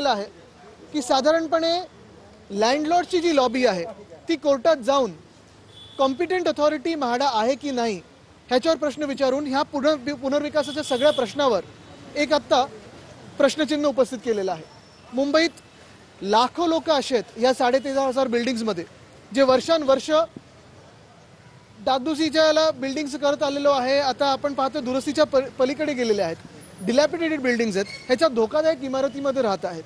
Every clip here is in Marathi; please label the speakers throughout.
Speaker 1: आलं आहे की साधारणपणे लँडलॉर्डची जी लॉबी आहे ती कोर्टात जाऊन कॉम्पिटंट अथॉरिटी म्हाडा आहे की नाही ह्याच्यावर प्रश्न विचारून ह्या पुनर्विकासाच्या सगळ्या प्रश्नावर एक आत्ता प्रश्नचिन्ह उपस्थित केलेलं आहे। मुंबईत लाखो लोक असे आहेत या 13,500 बिल्डिंग्समध्ये जे वर्षानुवर्ष डागडुजीच्या याला बिल्डिंग्स करत आलेलो आहे। आता आपण पाहतो दुरुस्तीच्या पलीकडे गेलेले आहेत, डिलॅपिडेटेड बिल्डिंग्स आहेत, ह्याच्या धोकादायक इमारतीमध्ये राहत आहेत।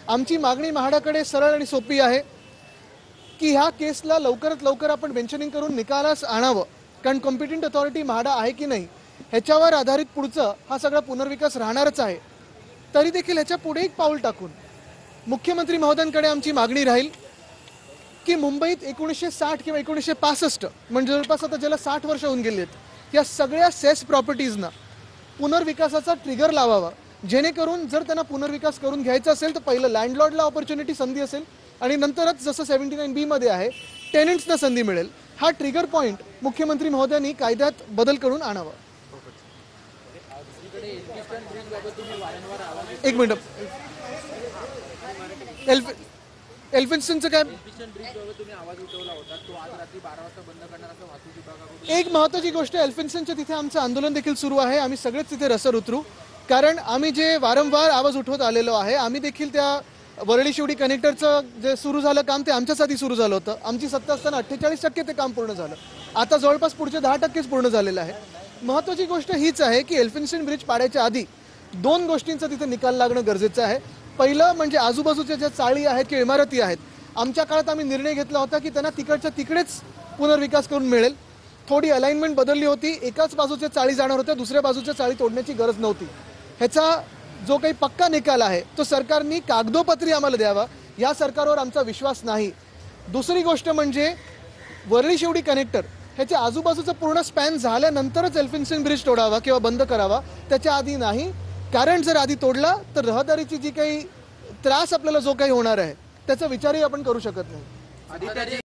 Speaker 1: आमची मागणी म्हाडाकडे सरळ आणि सोपी आहे की ह्या केसला लवकरात लवकर आपण मेन्शनिंग करून निकालास आणावं, कारण कॉम्पिटंट अथॉरिटी म्हाडा आहे की नाही ह्याच्यावर आधारित पुढचं हा सगळा पुनर्विकास राहणारच आहे। तरी देखील ह्याच्या पुढे एक पाऊल टाकून मुख्यमंत्री महोदयांकडे आमची मागणी राहील की मुंबईत 1960 किंवा 1965 म्हणजे जवळपास आता ज्याला 60 वर्ष होऊन गेली आहेत या सगळ्या सेस प्रॉपर्टीजना पुनर्विकासाचा ट्रिगर लावावा, जेणेकरून जर त्यांना पुनर्विकास करून घ्यायचा असेल तर पहिलं लँडलॉर्डला ऑपॉर्च्युनिटी संधी असेल आणि नंतरच जसं 79B मध्ये आहे टेनंट्सना संधी मिळेल। हा ट्रिगर पॉइंट मुख्यमंत्री महोदयांनी कायद्यात बदल करून आणावा। एक मिनिट, एल्फिन्स्टनचं काय एक महत्त्वाची गोष्ट, एल्फिन्स्टनच्या तिथे आमचं आंदोलन देखील सुरू आहे। आम्ही सगळेच तिथे रसर उतरू, कारण आम्ही जे वारंवार आवाज उठवत आलेलो आहे, आम्ही देखील त्या वरळी शिवडी कनेक्टरचं जे सुरू झालं काम ते आमच्यासाठी सुरू झालं होतं। आमची सत्ता असताना 48% ते काम पूर्ण झालं, आता जवळपास पुढचे 10%च पूर्ण झालेलं आहे। महत्त्वाची गोष्ट हीच आहे की एल्फिन्स्टन ब्रिज पाडायच्या आधी 2 गोष्टींचा तिथे निकाल लागणं गरजेचं आहे। पहिलं म्हणजे आजूबाजूच्या ज्या चाळी आहेत किंवा इमारती आहेत, आमच्या काळात आम्ही निर्णय घेतला होता की त्यांना तिकडच्या तिकडेच पुनर्विकास करून मिळेल। थोडी अलाइनमेंट बदलली होती, एकाच बाजूच्या चाळी जाणार होत्या, दुसऱ्या बाजूच्या चाळी तोडण्याची गरज नव्हती। ह्याचा जो काही पक्का निकाल आहे तो सरकारने कागदोपत्री आम्हाला द्यावा, या सरकारवर आमचा विश्वास नाही। दुसरी गोष्ट म्हणजे वरळी शिवडी कनेक्टर ह्याच्या आजूबाजूचा पूर्ण स्पॅन झाल्यानंतरच एल्फिन्स्टन ब्रिज तोडावा किंवा बंद करावा, त्याच्या आधी नाही। कारण जर आधी तोडला तर रहदारीची जी काही त्रास आपल्याला जो काही होणार आहे त्याचा विचारही आपण करू शकत नाही।